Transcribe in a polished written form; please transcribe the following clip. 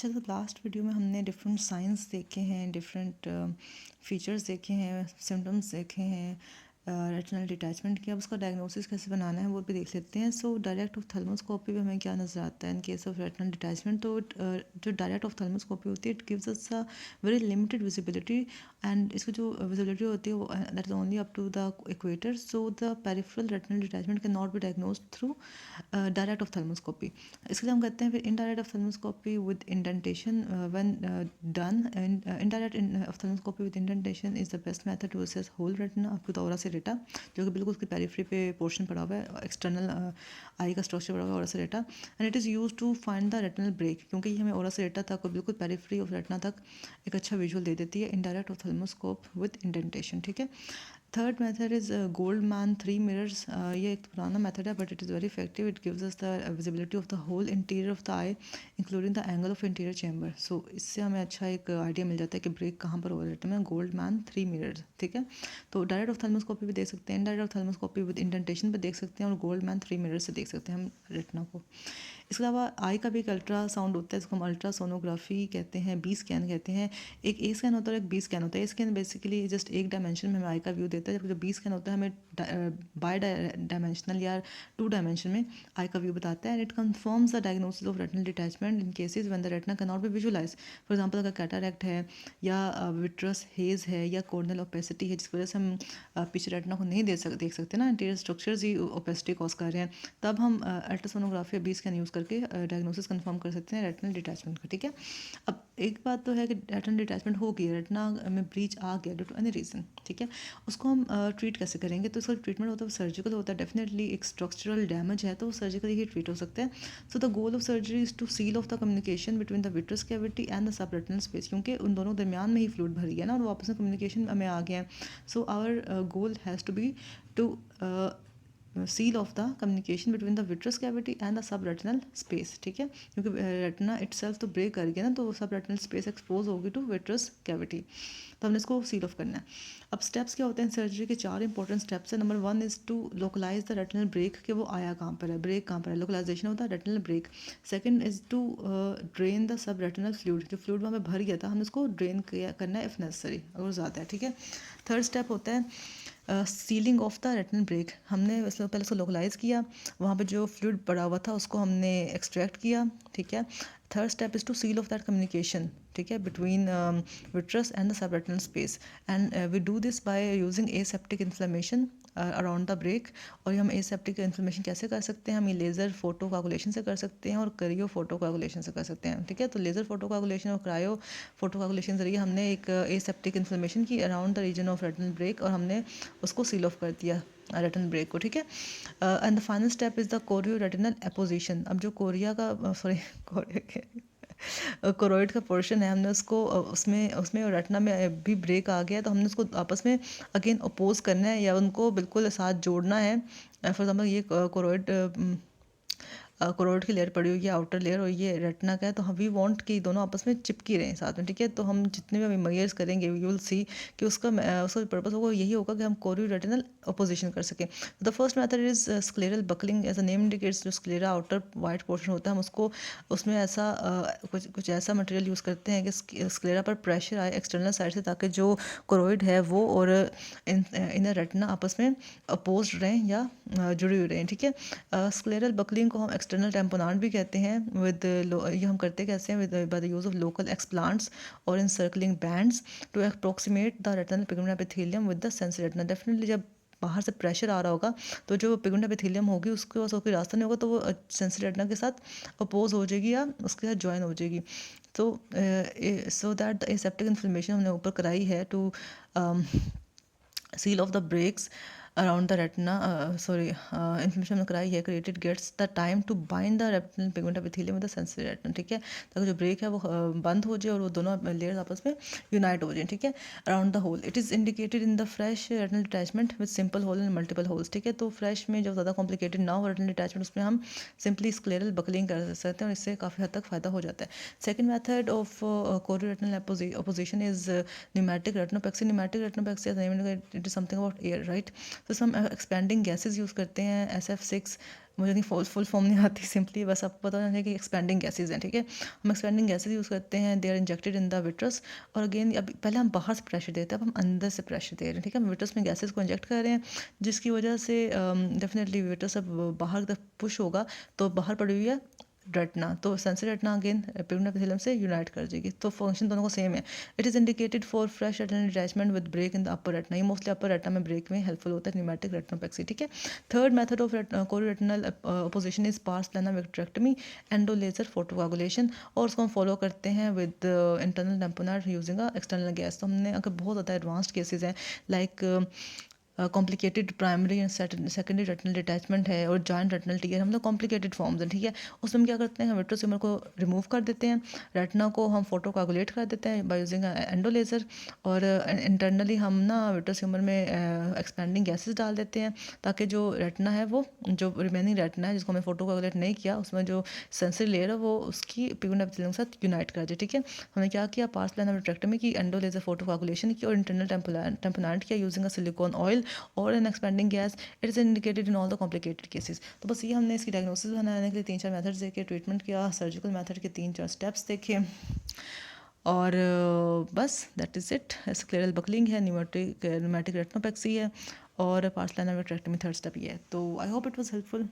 अच्छा, तो last video में हमने डिफरेंट साइंस देखे हैं, डिफरेंट फीचर्स देखे हैं, सिम्टम्स देखे हैं रेटिनल डिटैचमेंट की। अब उसका डायग्नोसिस कैसे बनाना है वो भी देख लेते हैं। सो डायरेक्ट ऑफ्थेल्मोस्कोपी में हमें क्या नज़र आता है in case of retinal detachment. तो जो डायरेक्ट ऑफ्थेल्मोस्कोपी होती है, it gives us a very limited visibility, and इसकी जो विजिबिलिटी होती है that is only up to the equator. So the peripheral retinal detachment can not be diagnosed through direct ophthalmoscopy. इसके लिए हम कहते हैं फिर indirect ophthalmoscopy with indentation when done. Indirect ophthalmoscopy with indentation is the best method to assess whole retina up to the ओरा सेरेटा, जो कि बिल्कुल उसकी पेरिफेरी पे पोर्शन पड़ा हुआ है, एक्सटर्नल आई का स्ट्रक्चर पड़ा हुआ है ora serrata, and it is use to find the retinal break, क्योंकि ये हमें ओरा सेरेटा तक और बिल्कुल पेरिफेरी ऑफ रेटिना तक एक अच्छा विजुअल दे देती है इनडायरेक्ट ऑफ्थेल्मोस्कोप विद इंडेंटेशन। ठीक है। Third method is Goldmann 3 mirrors. ये एक पुराना मेथड है but it is very effective. It gives us the visibility of the whole interior of the eye including the angle of interior chamber. So इससे हमें अच्छा एक आइडिया मिल जाता है कि ब्रेक कहाँ पर हो रहा है। Goldman 3 mirrors. ठीक है। तो डायरेक्ट ऑफ्थेल्मोस्कोपी भी देख सकते हैं, इनडायरेक्ट ऑफ्थेल्मोस्कोपी विद इंडेंटेशन भी देख सकते हैं, और गोल्डमैन 3 मिरर्स से देख सकते हैं हम रेटिना को। इसके अलावा आई का भी एक अल्ट्रासाउंड होता है, इसको हम अल्ट्रासोनोग्राफी कहते हैं, बी स्कैन कहते हैं। एक ए स्कैन होता है और एक बी स्कैन होता है। ए स्कैन बेसिकली जस्ट एक डायमेंशन में हमें आई का व्यू देता है, जबकि जो बी स्कैन होता है हमें बाय डायमेंशनल या 2 डायमेंशन में आई का व्यू बताता है, and it confirms the diagnosis of retinal detachment in cases when the retina can not be visualize. For example अगर कैटरैक्ट है या विट्रस हेज है या कॉर्नियल ओपेसिटी है, जिसकी वजह से हम पीछे रेटिना को नहीं देख सकते ना, इंटीरियर स्ट्रक्चर्स ही ओपेसिटी कॉज कर रहे हैं, तब हम अल्ट्रासोनोग्राफी या बी स्कैन यूज़ करके डायग्नोसिस कंफर्म कर सकते हैं रेटिनल डिटैचमेंट का। ठीक है। अब एक बात तो है कि रेटिनल डिटैचमेंट हो गई, रेटिना में ब्रीच आ गया ड्यू टू एनी रीज़न। ठीक है। उसको हम ट्रीट कैसे करेंगे? तो इसका ट्रीटमेंट होता है सर्जिकल होता है। डेफिनेटली एक स्ट्रक्चरल डैमेज है तो सर्जिकली ही ट्रीट हो सकते हैं। So the goal of surgery is to seal off the communication between the vitreous cavity and the sub retinal space, क्योंकि उन दोनों दरमियान में ही फ्लूइड भर गया ना, और वो आपस में कम्युनिकेशन में आ गया है। So our goal has to be to seal of the communication between the vitreous cavity and the subretinal space। ठीक है। क्योंकि रेटिना इटसेल्फ तो ब्रेक कर गया ना, तो सब रेटिनल स्पेस एक्सपोज होगी टू विट्रस कैविटी, तो हमने इसको सील ऑफ करना है। अब स्टेप्स क्या होते हैं सर्जरी के? 4 इंपॉर्टेंट स्टेप्स है। Number 1 is to localise the retinal break, कि वो आया कहाँ पर है, ब्रेक कहाँ पर है, लोकलाइजेशन होता है retinal break. Second is to drain the sub retinal fluid, जो फ्लूइड वहाँ पे भर गया था हमने उसको ड्रेन करना है इफ़ नेसेसरी, अगर ज़्यादा है। ठीक है। थर्ड स्टेप होता है sealing off the retinal break. हमने उसमें पहले उसको लोकलाइज किया, वहाँ पे जो फ्लूइड पड़ा हुआ था उसको हमने एक्सट्रैक्ट किया। ठीक है। Third step is to seal off that communication, ठीक है, between vitreous and the subretinal space, and we do this by using aseptic inflammation around the break. और हम एसेप्टिक इन्फ्लेमेशन कैसे कर सकते हैं? हम ये लेज़र फोटो कोगुलेशन से कर सकते हैं और क्रायो फोटो कोगुलेशन से कर सकते हैं। ठीक है। तो लेज़र फोटो कोगुलेशन और क्रायो फोटो कोगुलेशन जरिए हमने एक एसेप्टिक इन्फ्लेमेशन की around the region of retinal break, और हमने उसको सील ऑफ कर दिया रेटिनल ब्रेक को। ठीक है। And the final step is the chorio retinal apposition. अब जो कोरिया का सॉरी कोरिया के कोरोइड का पोर्शन है, हमने उसको उसमें उसमें रेटिना में भी ब्रेक आ गया, तो हमने उसको आपस में अगेन अपोज करना है या उनको बिल्कुल साथ जोड़ना है। फॉर एग्जाम्पल ये कोरोइड की लेयर पड़ी हुई है, आउटर लेयर, और ये रेटिना का है, तो हम वी वांट कि दोनों आपस में चिपकी रहें साथ में। ठीक है। तो हम जितने भी अभी मेजर्स करेंगे यू विल सी कि उसका पर्पस होगा, यही होगा कि हम कोरियो रेटिनल अपोजिशन कर सकें। The first method is scleral buckling. As a name indicates, जो स्क्लेरा आउटर वाइट पोर्शन होता है, हम उसको उसमें ऐसा कुछ ऐसा मटेरियल यूज़ करते हैं कि स्क्लेरा पर प्रेशर आए एक्सटर्नल साइड से, ताकि जो कोरोइड है वो और इनर रेटिना आपस में अपोज रहें या जुड़ी हुई रहें। ठीक है। स्क्लेरल बकलिंग को हम एक्सटर्नल टेम्पोनाट भी कहते हैं। विद ये हम करते कैसे हैं? With by the use of local explants और encircling bands to approximate the retinal pigment epithelium with the sensory retina. Definitely जब बाहर से प्रेशर आ रहा होगा तो जो पिगमेंट एपिथेलियम होगी उसके पास कोई रास्ता नहीं होगा, तो वो सेंसरी रेटिना के साथ अपोज हो जाएगी या उसके साथ ज्वाइन हो जाएगी। तो so that the aseptic inflammation हमने ऊपर कराई है to seal of the breaks around the retina, inflammation में कराई है, created gets the time to bind the retinal pigment epithelium with the sensory retina। ठीक है। ताकि जो ब्रेक है वो बंद हो जाए और वो दोनों लेयर्स आपस में यूनाइट हो जाए। ठीक है। Around the hole it is indicated in the fresh retinal detachment with simple hole and multiple holes. ठीक है। तो फ्रेश में जो ज़्यादा कॉम्प्लिकेटेड ना हो रेटिनल डिटैचमेंट, उसमें हम सिंपली स्क्लेरल बकलिंग कर सकते हैं और इससे काफ़ी हद तक फ़ायदा हो जाता है। Second method of chorio retinal opposition is pneumatic retinopexy। Pneumatic retinopexy, as I mean, it is something about air, right? तो इसमें हम एक्सपेंडिंग गैसेज यूज़ करते हैं SF6। मुझे नहीं फुल फॉर्म नहीं आती, सिंपली बस आपको पता होना चाहिए कि एक्सपेंडिंग गैसेज हैं, ठीक है। हम एक्सपेंडिंग गैसेज यूज़ करते हैं, they are injected in the vitreous. और अगेन अब पहले हम बाहर से प्रेशर देते हैं, अब हम अंदर से प्रेशर दे रहे हैं, ठीक है। हम विट्रस में गैसेज को इंजेक्ट कर रहे हैं, जिसकी वजह से डेफिनेटली विट्रस अब बाहर की तरफ पुश होगा, तो बाहर पड़ी हुई है रेटिना, तो sensory retina again pigment epithelium से यूनाइट कर जाएगी, तो फंक्शन दोनों का सेम है। It is indicated for fresh retinal detachment with break in the upper retina. ये मोस्टली अपर रेटिना में ब्रेक में हेल्पफुल होता है, न्यूमेटिक रेटिनोपैक्सी, ठीक है। Third method of chorioretinal apposition is pars plana vitrectomy, endo laser photocoagulation, और उसको हम फॉलो करते हैं with internal tamponade using external gas. तो हमने अगर बहुत ज़्यादा एडवांस्ड केसेज हैं, like complicated primary and secondary retinal detachment है और जॉइंट रेटिनल टीयर, हम लोग कॉम्प्लिकेटेड फॉर्म्स हैं, ठीक है। उसमें हम क्या करते हैं, विट्रस ट्यूमर को रिमूव कर देते हैं, रेटिना को हम फोटो कोगुलेट कर देते हैं बाय यूजिंग एंडो लेजर, और इंटरनली हम ना विट्रस ट्यूमर में एक्सपेंडिंग गैसेस डाल देते हैं, ताकि जो रेटिना है, वो जो रिमेनिंग रेटिना है जिसको हमें फोटो कोगुलेट नहीं किया, उसमें जो सेंसरी लेयर है वो उसकी पिगमेंट एपिथेलियम के साथ यूनाइट कर जाए, ठीक है। हमने क्या किया, पार्स प्लानर विट्रेक्टमी की, एंडो लेजर फोटो कोगुलेशन की, और इंटरनल टेम्पोनाट किया यूजिंग अ सिलिकॉन ऑयल और an expanding gas. It is indicated in all the complicated cases. तो बस ये हमने इसकी डायग्नोसिस बनाने के लिए 3-4 मेथड्स देखे, ट्रीटमेंट किया, सर्जिकल मेथड के 3-4 स्टेप्स देखे, और बस that is it. Scleral buckling है, न्यूमेटिक रेटिनोपैक्सी है, और pars plana vitrectomy third step ये है। तो I hope it was helpful.